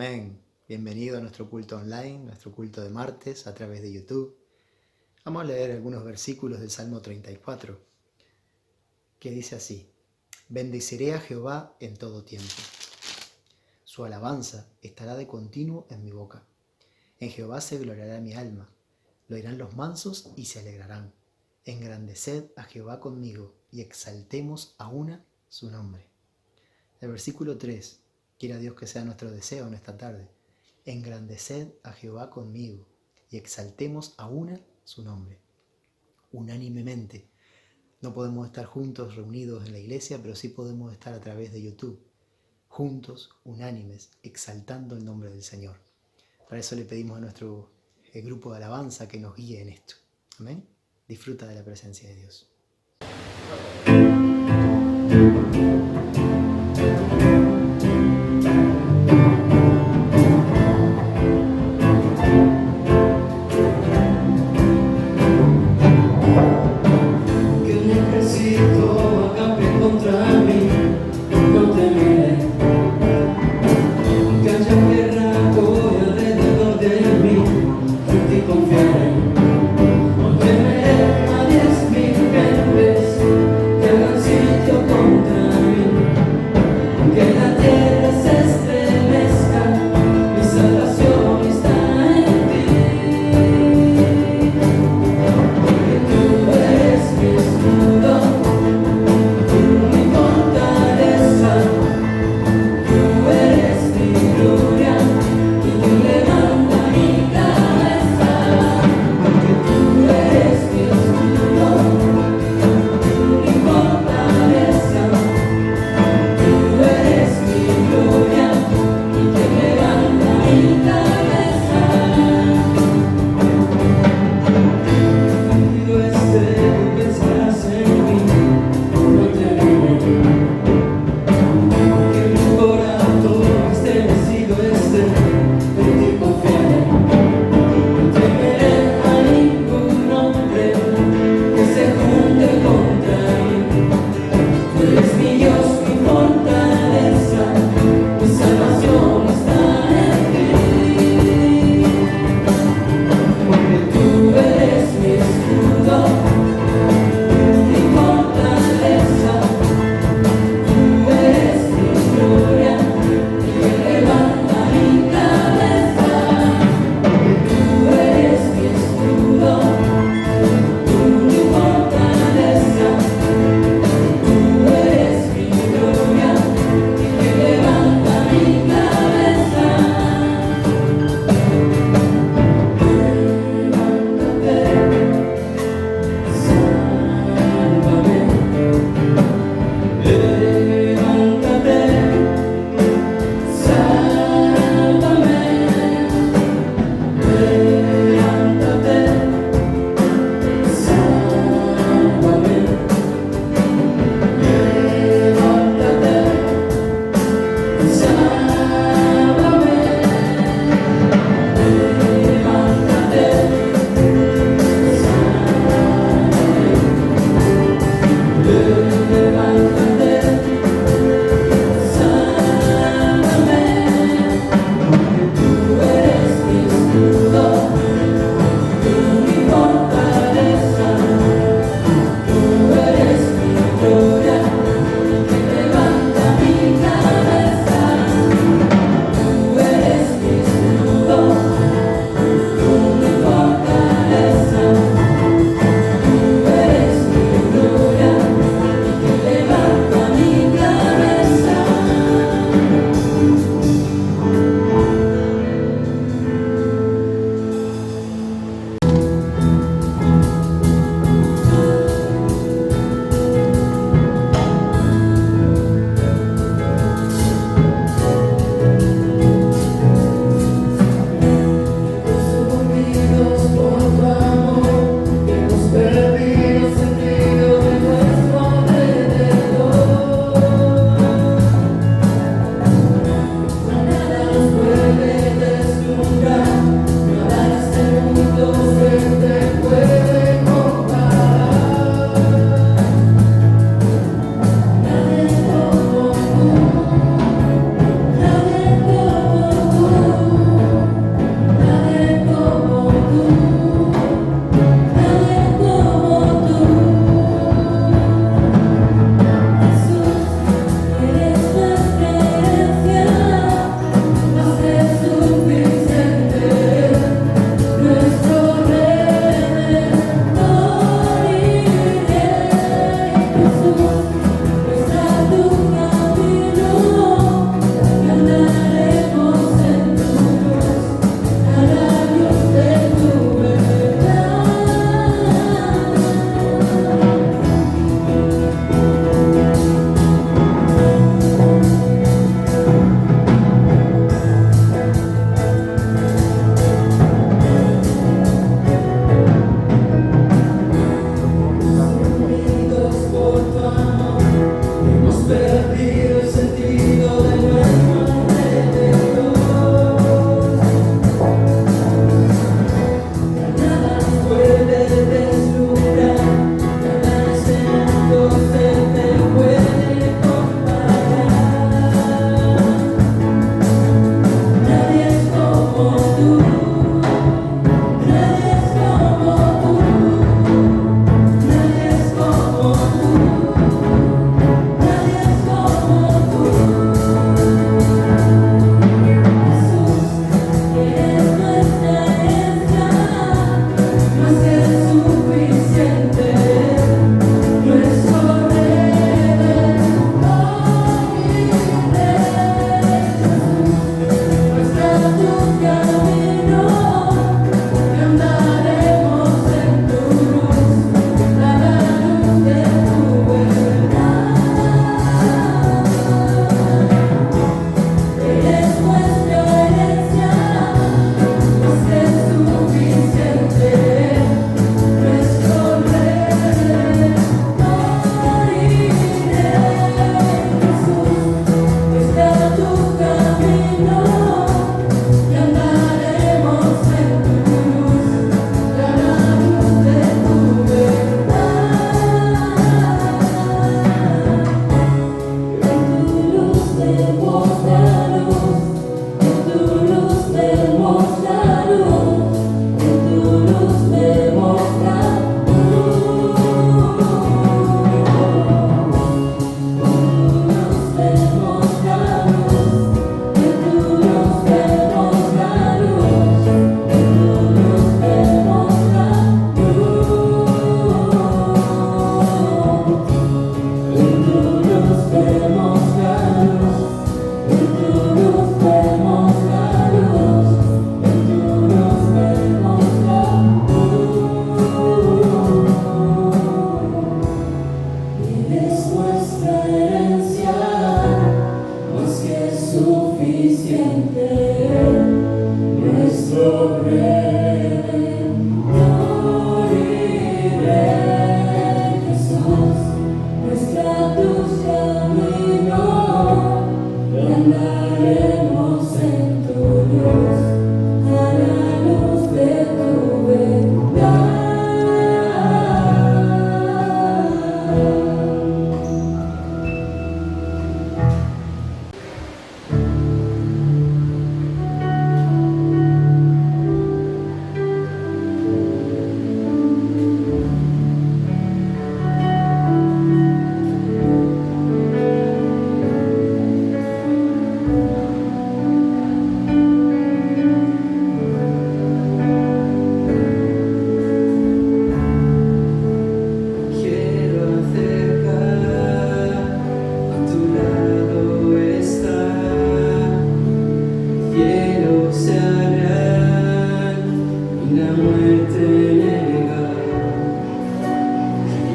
Amén. Bienvenido a nuestro culto online, nuestro culto de martes a través de YouTube. Vamos a leer algunos versículos del Salmo 34, que dice así: Bendeciré a Jehová en todo tiempo. Su alabanza estará de continuo en mi boca. En Jehová se gloriará mi alma. Lo oirán los mansos y se alegrarán. Engrandeced a Jehová conmigo y exaltemos a una su nombre. El versículo 3, quiera Dios que sea nuestro deseo en esta tarde. Engrandeced a Jehová conmigo y exaltemos a una su nombre. Unánimemente. No podemos estar juntos reunidos en la iglesia, pero sí podemos estar a través de YouTube, juntos, unánimes, exaltando el nombre del Señor. Para eso le pedimos a nuestro grupo de alabanza que nos guíe en esto. Amén. Disfruta de la presencia de Dios.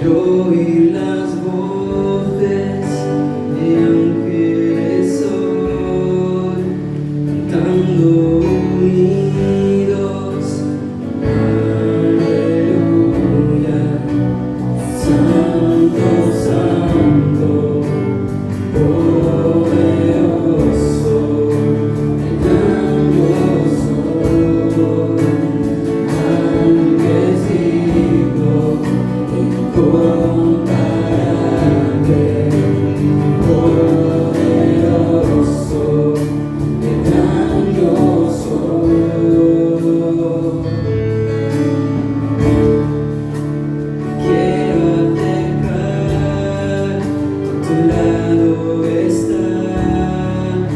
y oír las voces de ángeles hoy, cantando unidos, aleluya, santo, santo, poderoso, gran Dios soy, antes digno, incomparable, poderoso, gran Dios soy. Quiero acercar, a tu lado estar,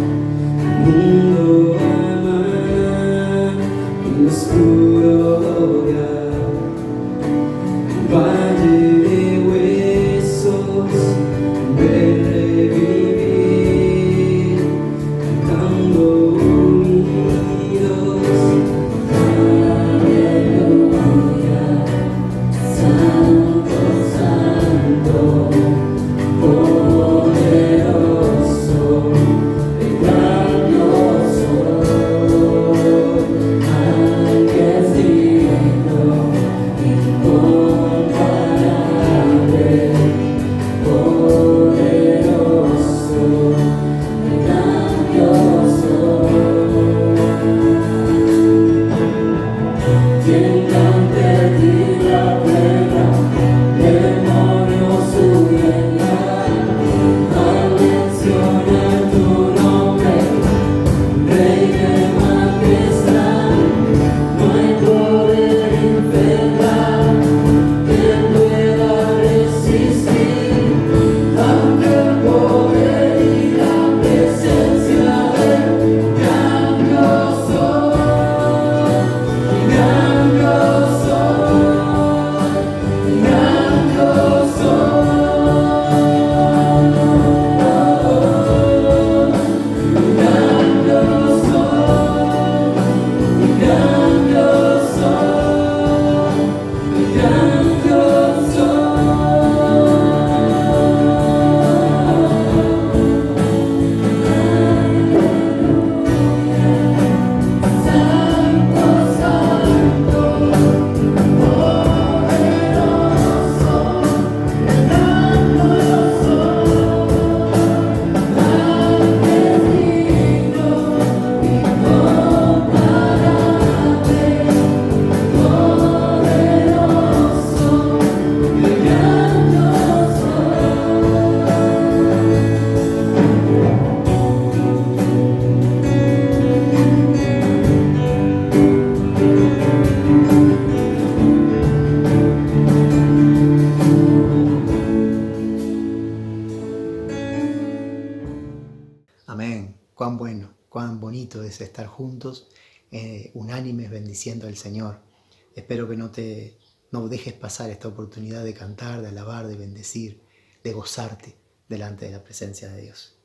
el mundo amar, y lo oscuro odiar, el valle de huesos, ver revivir, cantando unidos, aleluya, santo, santo, poderoso, gran Dios soy, antes digno, incomparable, poderoso, gran Dios soy. Tiembla ante ti la tierra, demonios huyen ya, al mencionar tu nombre, Rey de majestad, no hay poder infernal que pueda resistir, ante el poder y la presencia del gran Dios soy, gran Dios soy, gran Dios soy, gran Dios soy, gran Dios soy, gran Dios Santo, santo, poderoso, gran Dios soy, antes digno, incomparable, poderoso, gran Dios Amén. Cuán bueno, cuán bonito es estar juntos, unánimes, bendiciendo al Señor. Espero que no dejes pasar esta oportunidad de cantar, de alabar, de bendecir, de gozarte delante de la presencia de Dios.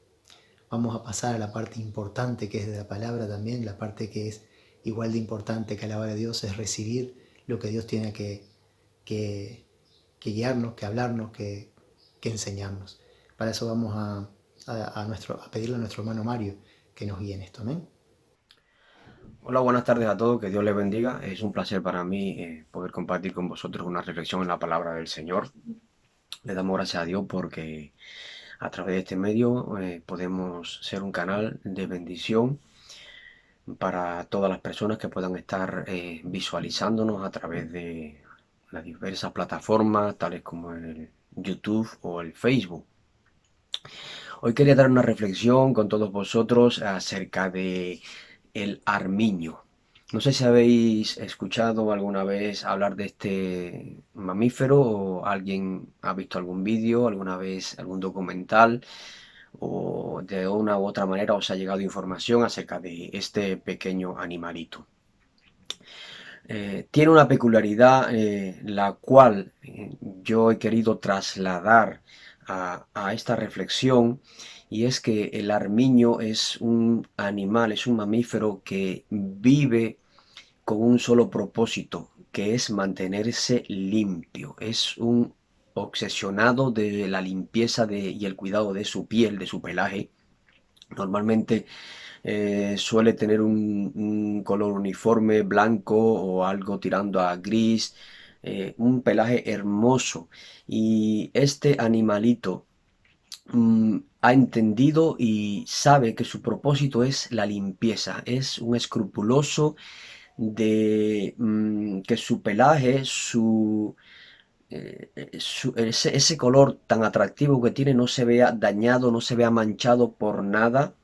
Vamos a pasar a la parte importante que es de la palabra también. La parte que es igual de importante que alabar a Dios es recibir lo que Dios tiene que guiarnos, que hablarnos, que enseñarnos. Para eso vamos a pedirle a nuestro hermano Mario que nos guíe en esto. Amén. Hola, buenas tardes a todos, que Dios les bendiga. Es un placer para mí poder compartir con vosotros una reflexión en la palabra del Señor. Le damos gracias a Dios porque a través de este medio podemos ser un canal de bendición para todas las personas que puedan estar visualizándonos a través de las diversas plataformas, tales como el YouTube o el Facebook. Hoy quería dar una reflexión con todos vosotros acerca de el armiño. No sé si habéis escuchado alguna vez hablar de este mamífero o alguien ha visto algún vídeo, alguna vez algún documental o de una u otra manera os ha llegado información acerca de este pequeño animalito. Tiene una peculiaridad la cual yo he querido trasladar a esta reflexión, y es que el armiño es un animal, es un mamífero que vive con un solo propósito, que es mantenerse limpio. Es un obsesionado de la limpieza y el cuidado de su piel, de su pelaje. Normalmente suele tener un color uniforme blanco o algo tirando a gris, un pelaje hermoso. Y este animalito ha entendido y sabe que su propósito es la limpieza. Es un escrupuloso de que su pelaje, ese color tan atractivo que tiene no se vea dañado, no se vea manchado por nada.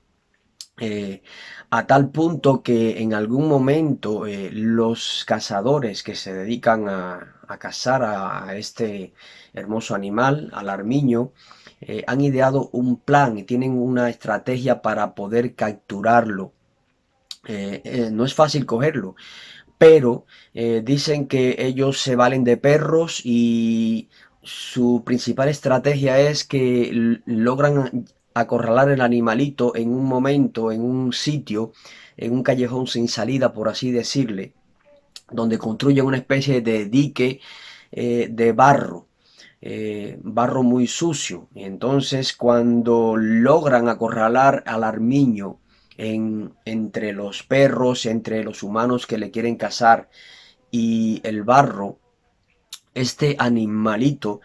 A tal punto que en algún momento los cazadores que se dedican a cazar a este hermoso animal, al armiño, han ideado un plan y tienen una estrategia para poder capturarlo. No es fácil cogerlo, pero dicen que ellos se valen de perros y su principal estrategia es que logran acorralar el animalito en un momento, en un sitio, en un callejón sin salida, por así decirle, donde construyen una especie de dique de barro. Barro muy sucio. Y entonces cuando logran acorralar al armiño entre los perros, entre los humanos que le quieren cazar y el barro, este animalito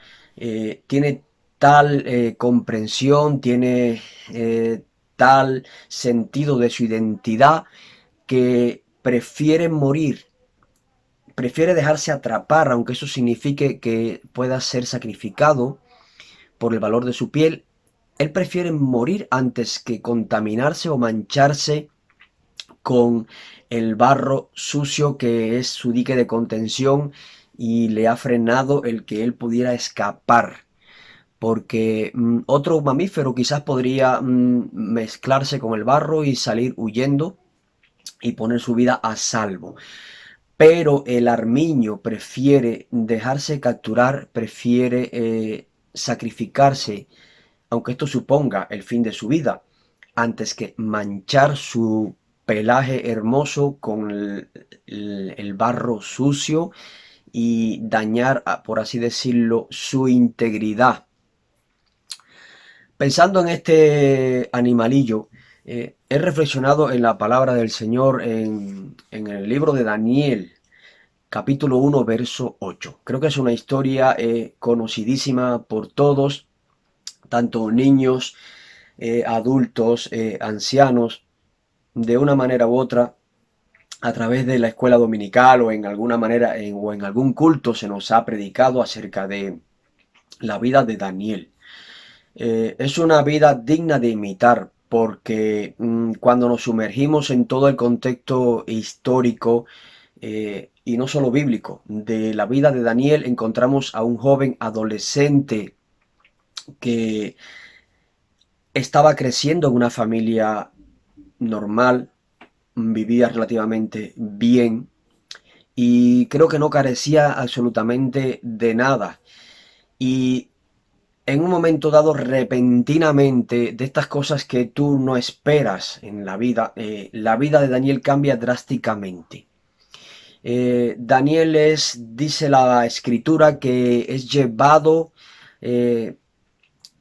tiene tal comprensión, tiene tal sentido de su identidad que prefiere morir, prefiere dejarse atrapar, aunque eso signifique que pueda ser sacrificado por el valor de su piel. Él prefiere morir antes que contaminarse o mancharse con el barro sucio que es su dique de contención y le ha frenado el que él pudiera escapar. Porque otro mamífero quizás podría mezclarse con el barro y salir huyendo y poner su vida a salvo. Pero el armiño prefiere dejarse capturar, prefiere sacrificarse, aunque esto suponga el fin de su vida, antes que manchar su pelaje hermoso con el barro sucio y dañar, por así decirlo, su integridad. Pensando en este animalillo, he reflexionado en la palabra del Señor en el libro de Daniel, capítulo 1, verso 8. Creo que es una historia conocidísima por todos, tanto niños, adultos, ancianos, de una manera u otra, a través de la escuela dominical o en alguna manera o en algún culto se nos ha predicado acerca de la vida de Daniel. Es una vida digna de imitar porque cuando nos sumergimos en todo el contexto histórico y no solo bíblico de la vida de Daniel, encontramos a un joven adolescente que estaba creciendo en una familia normal, vivía relativamente bien y creo que no carecía absolutamente de nada. Y en un momento dado, repentinamente, de estas cosas que tú no esperas en la vida de Daniel cambia drásticamente. Daniel dice la escritura, que es llevado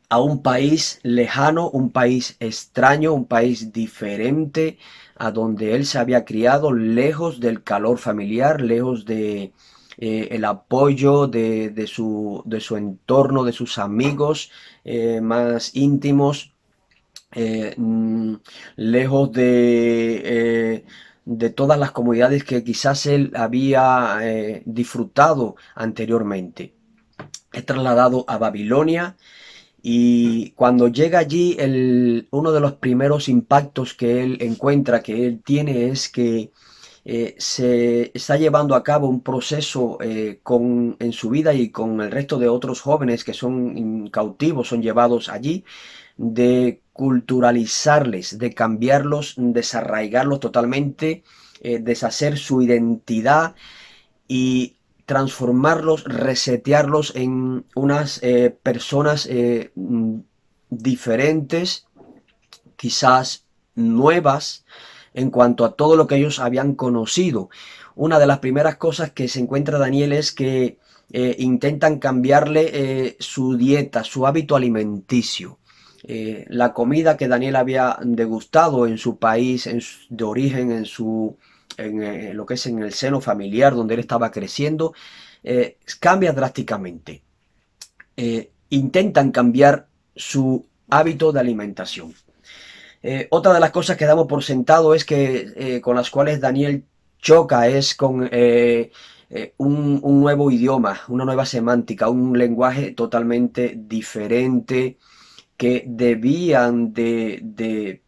a un país lejano, un país extraño, un país diferente a donde él se había criado, lejos del calor familiar, lejos de el apoyo de su entorno, de sus amigos más íntimos, eh, mm, lejos de todas las comodidades que quizás él había disfrutado anteriormente. Es trasladado a Babilonia y cuando llega allí, uno de los primeros impactos que él encuentra, que él tiene, es que se está llevando a cabo un proceso en su vida y con el resto de otros jóvenes que son cautivos, son llevados allí, de culturalizarles, de cambiarlos, desarraigarlos totalmente, deshacer su identidad y transformarlos, resetearlos en unas personas diferentes, quizás nuevas, en cuanto a todo lo que ellos habían conocido. Una de las primeras cosas que se encuentra Daniel es que intentan cambiarle su dieta, su hábito alimenticio. La comida que Daniel había degustado en su país de origen, en lo que es en el seno familiar donde él estaba creciendo, cambia drásticamente. Intentan cambiar su hábito de alimentación. Otra de las cosas que damos por sentado es que con las cuales Daniel choca es con un nuevo idioma, una nueva semántica, un lenguaje totalmente diferente que debían de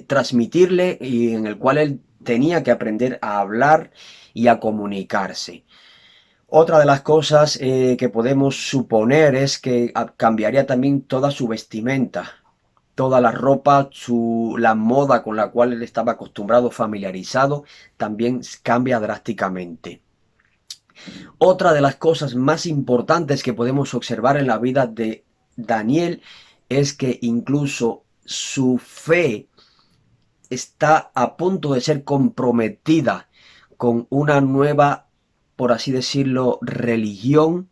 transmitirle y en el cual él tenía que aprender a hablar y a comunicarse. Otra de las cosas que podemos suponer es que cambiaría también toda su vestimenta, toda la ropa, la moda con la cual él estaba acostumbrado, familiarizado, también cambia drásticamente. Otra de las cosas más importantes que podemos observar en la vida de Daniel es que incluso su fe está a punto de ser comprometida con una nueva, por así decirlo, religión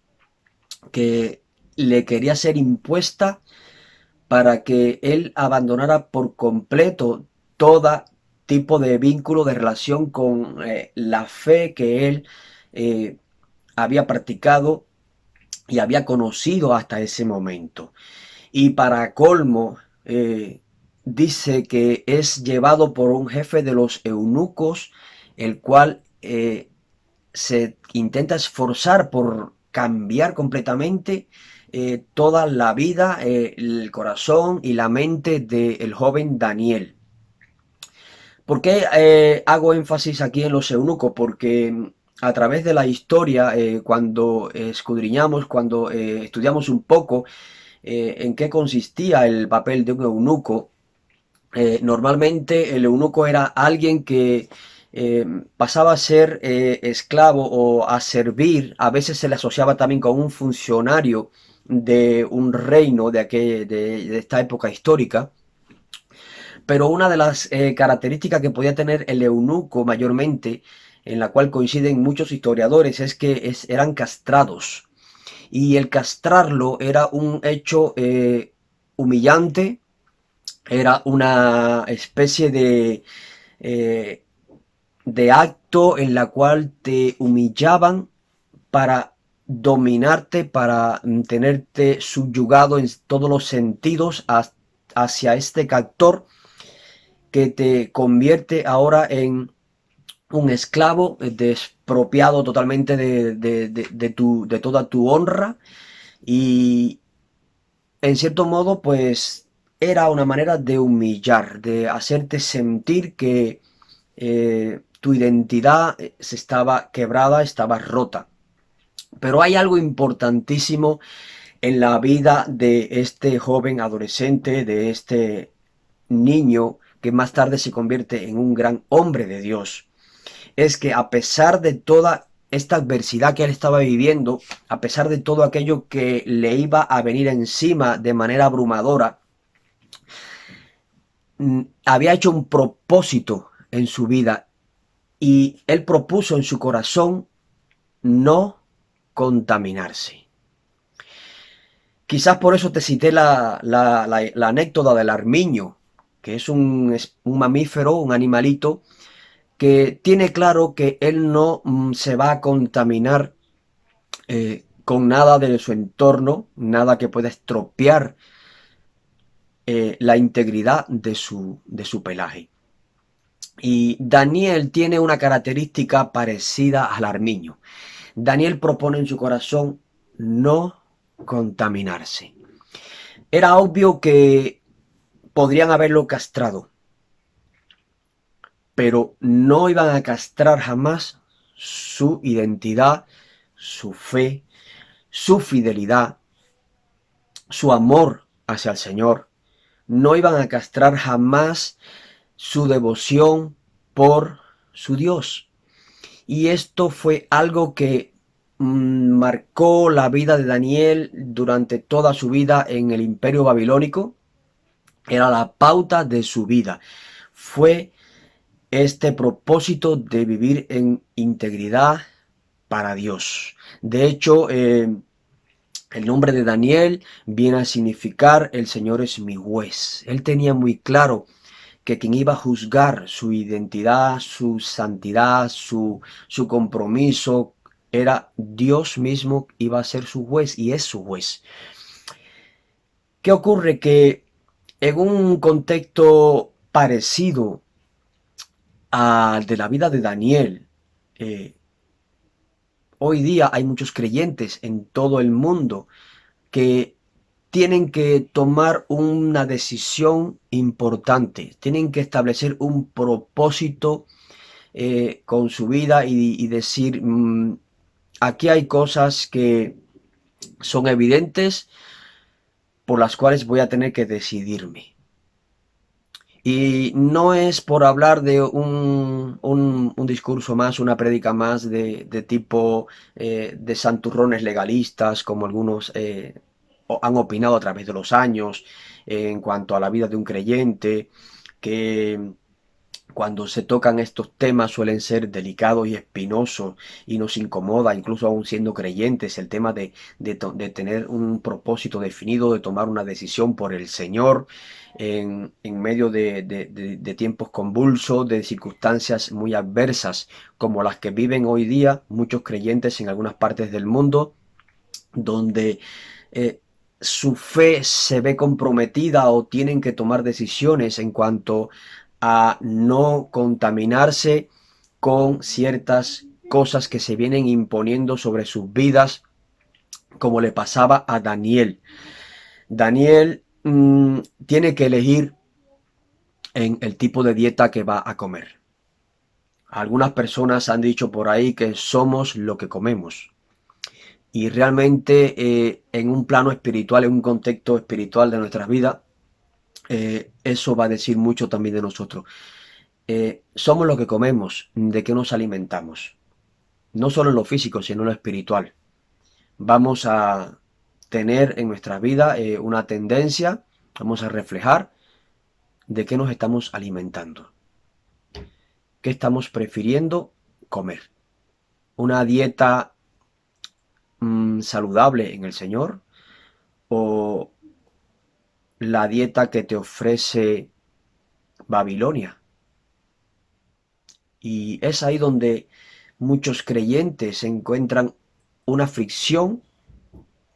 que le quería ser impuesta para que él abandonara por completo todo tipo de vínculo, de relación con la fe que él eh, había practicado y había conocido hasta ese momento. Y para colmo, dice que es llevado por un jefe de los eunucos, el cual se intenta esforzar por cambiar completamente toda la vida, el corazón y la mente del joven Daniel. ¿Por qué hago énfasis aquí en los eunucos? Porque a través de la historia, cuando escudriñamos, cuando estudiamos un poco en qué consistía el papel de un eunuco, normalmente el eunuco era alguien que pasaba a ser esclavo o a servir. A veces se le asociaba también con un funcionario de un reino de esta época histórica. Pero una de las características que podía tener el eunuco mayormente, en la cual coinciden muchos historiadores, es que eran castrados. Y el castrarlo era un hecho humillante, era una especie eh, de acto en la cual te humillaban para dominarte, para tenerte subyugado en todos los sentidos hacia este captor que te convierte ahora en un esclavo despropiado totalmente de toda tu honra y en cierto modo pues era una manera de humillar, de hacerte sentir que tu identidad se estaba quebrada, estaba rota. Pero hay algo importantísimo en la vida de este joven adolescente, de este niño que más tarde se convierte en un gran hombre de Dios. Es que a pesar de toda esta adversidad que él estaba viviendo, a pesar de todo aquello que le iba a venir encima de manera abrumadora, había hecho un propósito en su vida y él propuso en su corazón no contaminarse. Quizás por eso te cité la anécdota del armiño, que es un mamífero, un animalito, que tiene claro que él no se va a contaminar con nada de su entorno, nada que pueda estropear la integridad de su pelaje. Y Daniel tiene una característica parecida al armiño. Daniel propone en su corazón no contaminarse. Era obvio que podrían haberlo castrado, pero no iban a castrar jamás su identidad, su fe, su fidelidad, su amor hacia el Señor. No iban a castrar jamás su devoción por su Dios. Y esto fue algo que marcó la vida de Daniel durante toda su vida en el Imperio Babilónico. Era la pauta de su vida. Fue este propósito de vivir en integridad, para Dios. De hecho, el nombre de Daniel viene a significar el Señor es mi juez. Él tenía muy claro que quien iba a juzgar su identidad, su santidad, su compromiso, era Dios mismo, iba a ser su juez y es su juez. ¿Qué ocurre? Que en un contexto parecido al de la vida de Daniel, eh, hoy día hay muchos creyentes en todo el mundo que tienen que tomar una decisión importante, tienen que establecer un propósito con su vida y decir, aquí hay cosas que son evidentes por las cuales voy a tener que decidirme. Y no es por hablar de un discurso más, una prédica más de tipo de santurrones legalistas, como algunos han opinado a través de los años en cuanto a la vida de un creyente, que cuando se tocan estos temas suelen ser delicados y espinosos y nos incomoda, incluso aún siendo creyentes, el tema de tener un propósito definido, de tomar una decisión por el Señor en medio de tiempos convulsos, de circunstancias muy adversas como las que viven hoy día muchos creyentes en algunas partes del mundo, donde eh, su fe se ve comprometida o tienen que tomar decisiones en cuanto a no contaminarse con ciertas cosas que se vienen imponiendo sobre sus vidas, como le pasaba a Daniel. Daniel tiene que elegir en el tipo de dieta que va a comer. Algunas personas han dicho por ahí que somos lo que comemos. Y realmente en un plano espiritual, en un contexto espiritual de nuestras vidas, eso va a decir mucho también de nosotros. Somos lo que comemos, de qué nos alimentamos. No solo en lo físico, sino en lo espiritual. Vamos a tener en nuestra vida una tendencia, vamos a reflejar de qué nos estamos alimentando. ¿Qué estamos prefiriendo comer? ¿Una dieta saludable en el Señor? ¿O la dieta que te ofrece Babilonia? Y es ahí donde muchos creyentes encuentran una fricción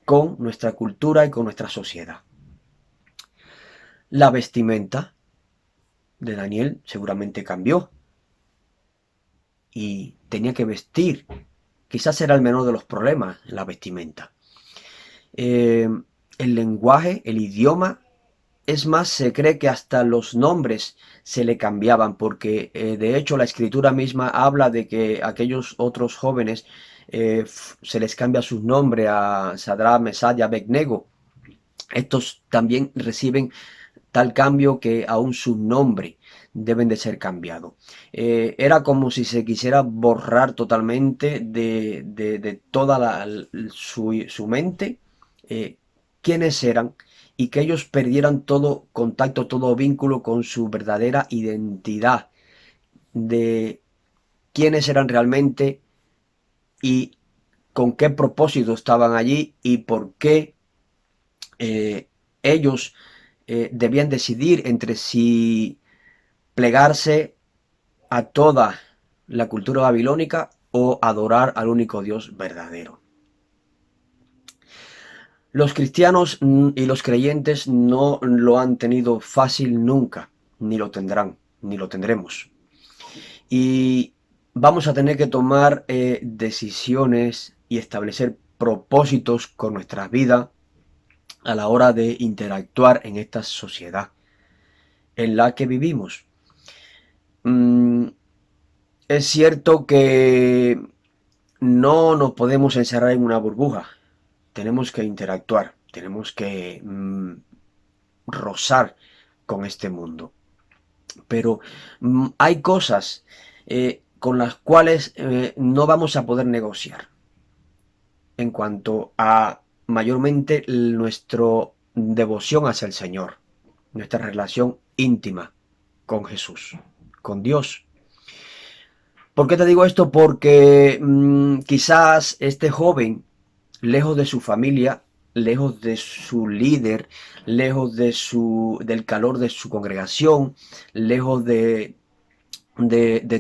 con nuestra cultura y con nuestra sociedad. La vestimenta de Daniel seguramente cambió y tenía que vestir. Quizás era el menor de los problemas, la vestimenta. El lenguaje, el idioma. Es más, se cree que hasta los nombres se le cambiaban, porque de hecho la escritura misma habla de que aquellos otros jóvenes se les cambia sus nombres a Sadrach, Mesach y Abednego. Estos también reciben tal cambio que aún su nombre deben de ser cambiados. Era como si se quisiera borrar totalmente de toda su mente quiénes eran y que ellos perdieran todo contacto, todo vínculo con su verdadera identidad de quiénes eran realmente y con qué propósito estaban allí y por qué ellos debían decidir entre si plegarse a toda la cultura babilónica o adorar al único Dios verdadero. Los cristianos y los creyentes no lo han tenido fácil nunca, ni lo tendrán, ni lo tendremos. Y vamos a tener que tomar decisiones y establecer propósitos con nuestras vidas a la hora de interactuar en esta sociedad en la que vivimos. Es cierto que no nos podemos encerrar en una burbuja. Tenemos que interactuar, tenemos que rozar con este mundo. Pero hay cosas con las cuales no vamos a poder negociar en cuanto a mayormente nuestra devoción hacia el Señor, nuestra relación íntima con Jesús, con Dios. ¿Por qué te digo esto? Porque quizás este joven, lejos de su familia, lejos de su líder, lejos del calor de su congregación, lejos de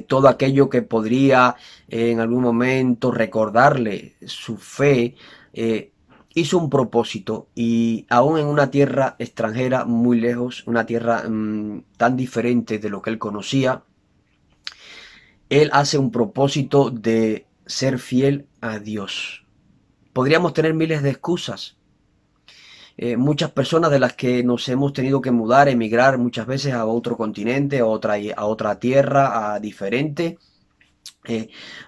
todo aquello que podría en algún momento recordarle su fe, hizo un propósito y aún en una tierra extranjera muy lejos, una tierra tan diferente de lo que él conocía, él hace un propósito de ser fiel a Dios. Podríamos tener miles de excusas. Muchas personas de las que nos hemos tenido que mudar, emigrar muchas veces a otro continente, a otra tierra, a diferente,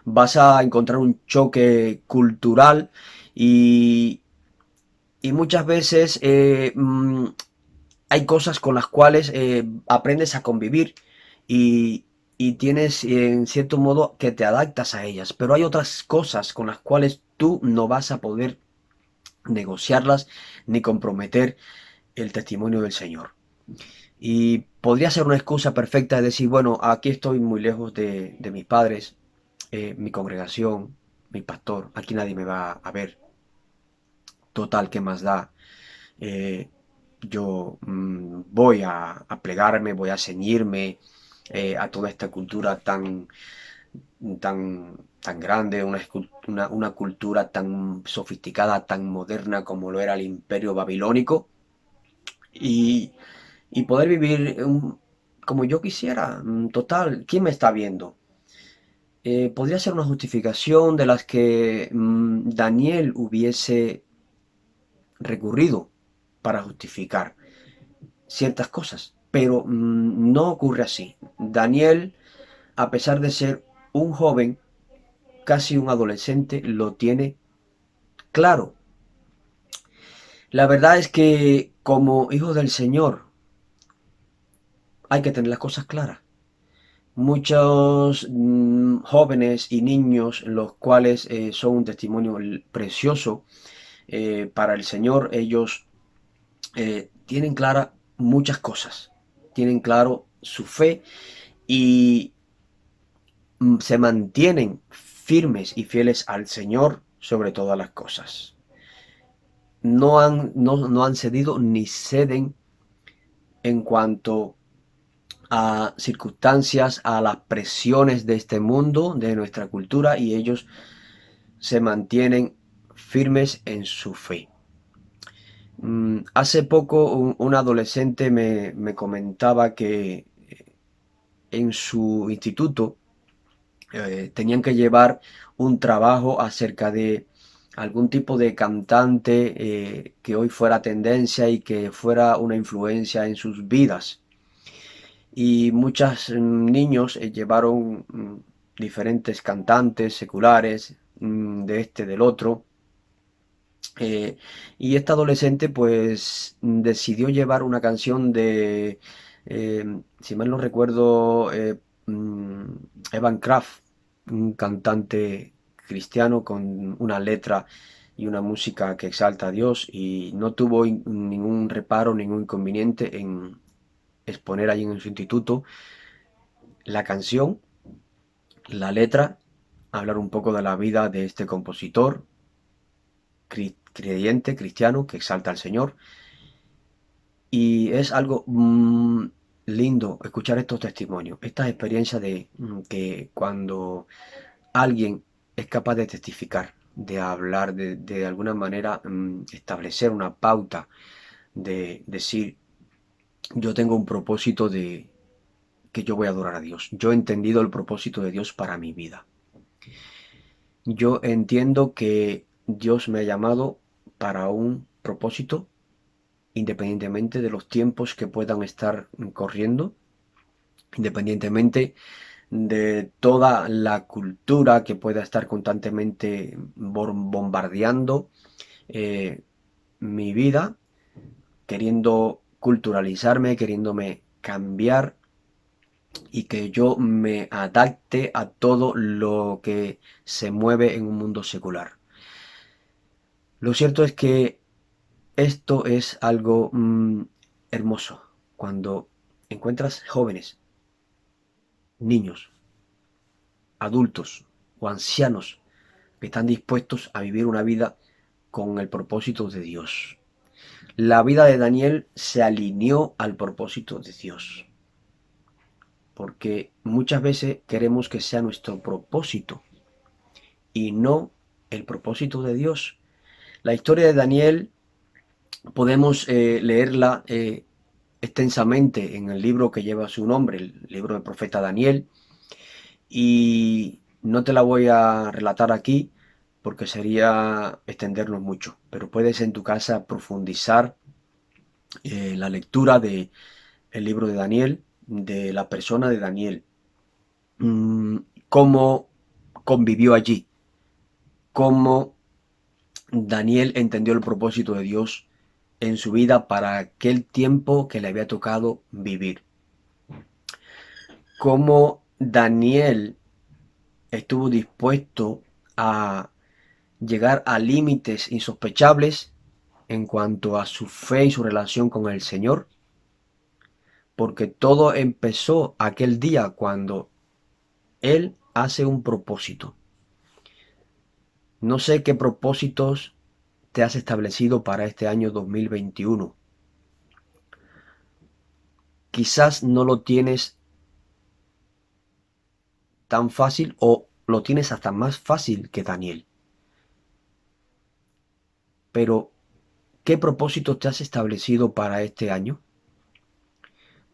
vas a encontrar un choque cultural y, y muchas veces hay cosas con las cuales aprendes a convivir y, y tienes en cierto modo que te adaptas a ellas, pero hay otras cosas con las cuales tú no vas a poder negociarlas ni comprometer el testimonio del Señor. Y podría ser una excusa perfecta de decir, bueno, aquí estoy muy lejos de mis padres, mi congregación, mi pastor, aquí nadie me va a ver. Total, ¿qué más da? Eh, yo voy a plegarme, voy a ceñirme a toda esta cultura tan grande, una cultura tan sofisticada, tan moderna como lo era el imperio babilónico, y, y poder vivir como yo quisiera. Total, ¿quién me está viendo? Podría ser una justificación de las que Daniel hubiese recurrido para justificar ciertas cosas, pero no ocurre así. Daniel, a pesar de ser un joven, casi un adolescente, lo tiene claro. La verdad es que como hijos del Señor hay que tener las cosas claras. Muchos jóvenes y niños, los cuales son un testimonio precioso para el Señor, ellos tienen clara muchas cosas, tienen claro su fe y se mantienen firmes y fieles al Señor sobre todas las cosas. No han cedido ni ceden en cuanto a circunstancias, a las presiones de este mundo, de nuestra cultura, y ellos se mantienen firmes en su fe. Hace poco un adolescente me comentaba que en su instituto tenían que llevar un trabajo acerca de algún tipo de cantante que hoy fuera tendencia y que fuera una influencia en sus vidas. Y muchos niños llevaron diferentes cantantes seculares, de este, del otro. Y esta adolescente pues decidió llevar una canción de, si mal no recuerdo, Evan Kraft, un cantante cristiano con una letra y una música que exalta a Dios, y no tuvo ningún reparo, ningún inconveniente en exponer allí en su instituto la canción, la letra, hablar un poco de la vida de este compositor creyente, cristiano, que exalta al Señor. Y es algo lindo escuchar estos testimonios, estas experiencias de que cuando alguien es capaz de testificar, de hablar, de alguna manera establecer una pauta, de decir, yo tengo un propósito de que yo voy a adorar a Dios. Yo he entendido el propósito de Dios para mi vida. Yo entiendo que Dios me ha llamado para un propósito, independientemente de los tiempos que puedan estar corriendo, independientemente de toda la cultura que pueda estar constantemente bombardeando mi vida, queriendo culturalizarme, queriéndome cambiar y que yo me adapte a todo lo que se mueve en un mundo secular. Lo cierto es que esto es algo hermoso cuando encuentras jóvenes, niños, adultos o ancianos que están dispuestos a vivir una vida con el propósito de Dios. La vida de Daniel se alineó al propósito de Dios, porque muchas veces queremos que sea nuestro propósito y no el propósito de Dios. La historia de Daniel podemos leerla extensamente en el libro que lleva su nombre, el libro del profeta Daniel, y no te la voy a relatar aquí porque sería extendernos mucho, pero puedes en tu casa profundizar la lectura del libro de Daniel, de la persona de Daniel, cómo convivió allí, cómo Daniel entendió el propósito de Dios en su vida para aquel tiempo que le había tocado vivir. Cómo Daniel estuvo dispuesto a llegar a límites insospechables en cuanto a su fe y su relación con el Señor, porque todo empezó aquel día cuando él hace un propósito. No sé qué propósitos te has establecido para este año 2021. Quizás no lo tienes tan fácil o lo tienes hasta más fácil que Daniel. Pero, ¿qué propósitos te has establecido para este año?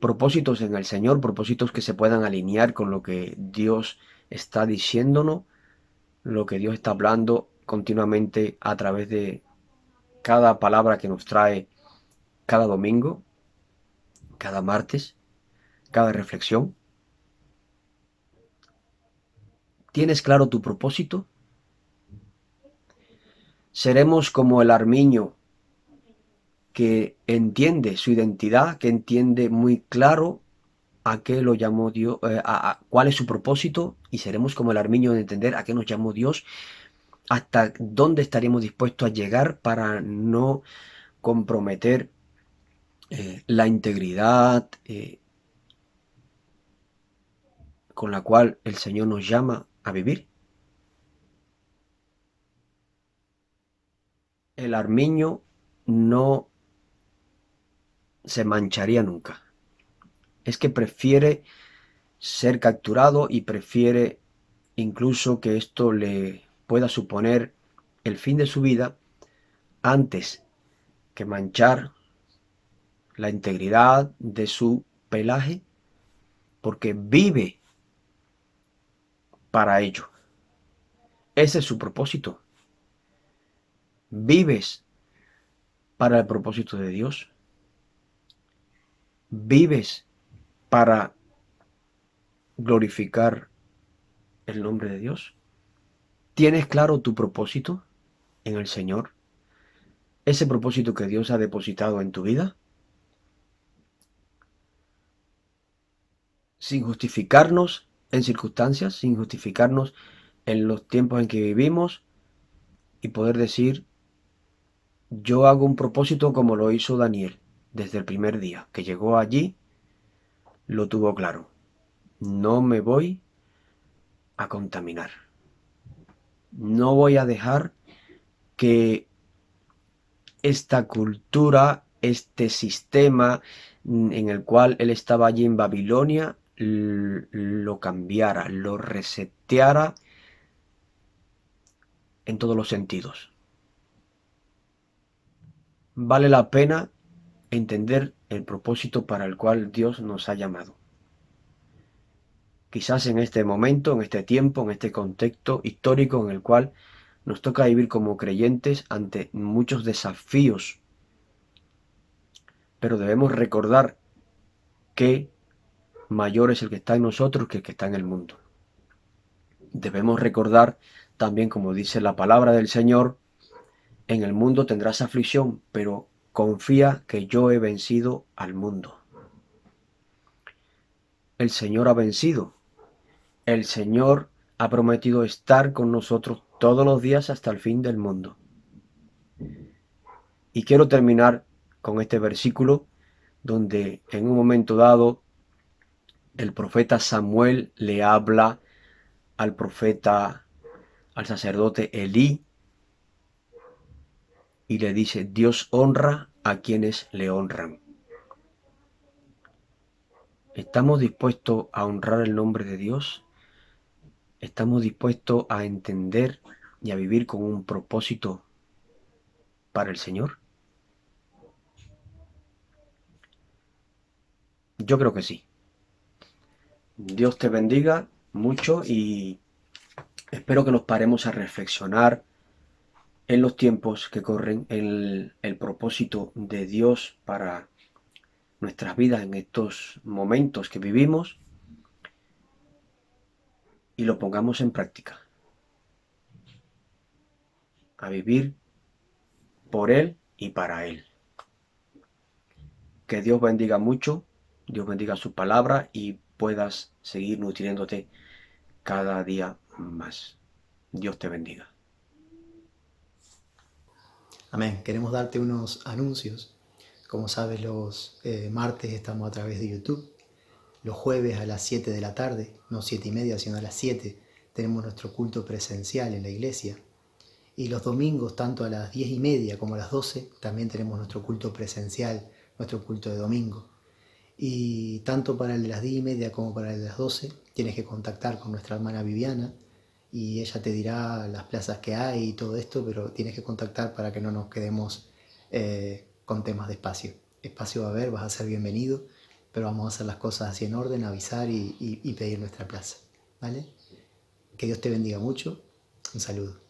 Propósitos en el Señor, propósitos que se puedan alinear con lo que Dios está diciéndonos, lo que Dios está hablando continuamente a través de cada palabra que nos trae cada domingo, cada martes, cada reflexión. ¿Tienes claro tu propósito? Seremos como el armiño que entiende su identidad, que entiende muy claro a qué lo llamó Dios, cuál es su propósito, y seremos como el armiño de entender a qué nos llamó Dios, hasta dónde estaríamos dispuestos a llegar para no comprometer la integridad con la cual el Señor nos llama a vivir. El armiño no se mancharía nunca. Es que prefiere ser capturado y prefiere incluso que esto le pueda suponer el fin de su vida antes que manchar la integridad de su pelaje, porque vive para ello. Ese es su propósito. ¿Vives para el propósito de Dios? ¿Vives para glorificar el nombre de Dios? ¿Tienes claro tu propósito en el Señor? ¿Ese propósito que Dios ha depositado en tu vida? Sin justificarnos en circunstancias, sin justificarnos en los tiempos en que vivimos, y poder decir: yo hago un propósito como lo hizo Daniel desde el primer día que llegó allí, lo tuvo claro. No me voy a contaminar. No voy a dejar que esta cultura, este sistema en el cual él estaba allí en Babilonia, lo cambiara, lo reseteara en todos los sentidos. Vale la pena entender el propósito para el cual Dios nos ha llamado. Quizás en este momento, en este tiempo, en este contexto histórico en el cual nos toca vivir como creyentes ante muchos desafíos, pero debemos recordar que mayor es el que está en nosotros que el que está en el mundo. Debemos recordar también, como dice la palabra del Señor: en el mundo tendrás aflicción, pero confía que yo he vencido al mundo. El Señor ha vencido. El Señor ha prometido estar con nosotros todos los días hasta el fin del mundo. Y quiero terminar con este versículo donde en un momento dado el profeta Samuel le habla al profeta, al sacerdote Elí, y le dice: Dios honra a quienes le honran. ¿Estamos dispuestos a honrar el nombre de Dios? ¿Estamos dispuestos a entender y a vivir con un propósito para el Señor? Yo creo que sí. Dios te bendiga mucho y espero que nos paremos a reflexionar en los tiempos que corren, en el propósito de Dios para nuestras vidas en estos momentos que vivimos, y lo pongamos en práctica. A vivir por Él y para Él. Que Dios bendiga mucho, Dios bendiga su palabra y puedas seguir nutriéndote cada día más. Dios te bendiga. Amén. Queremos darte unos anuncios. Como sabes, los martes estamos a través de YouTube. Los jueves a las 7 de la tarde, no 7:30, sino a las 7, tenemos nuestro culto presencial en la iglesia. Y los domingos, tanto a las 10:30 como a las 12, también tenemos nuestro culto presencial, nuestro culto de domingo. Y tanto para el de las 10:30 como para el de las 12, tienes que contactar con nuestra hermana Viviana y ella te dirá las plazas que hay y todo esto, pero tienes que contactar para que no nos quedemos con temas de espacio. Espacio va a haber, vas a ser bienvenido, pero vamos a hacer las cosas así en orden, avisar y pedir nuestra plaza. ¿Vale? Que Dios te bendiga mucho. Un saludo.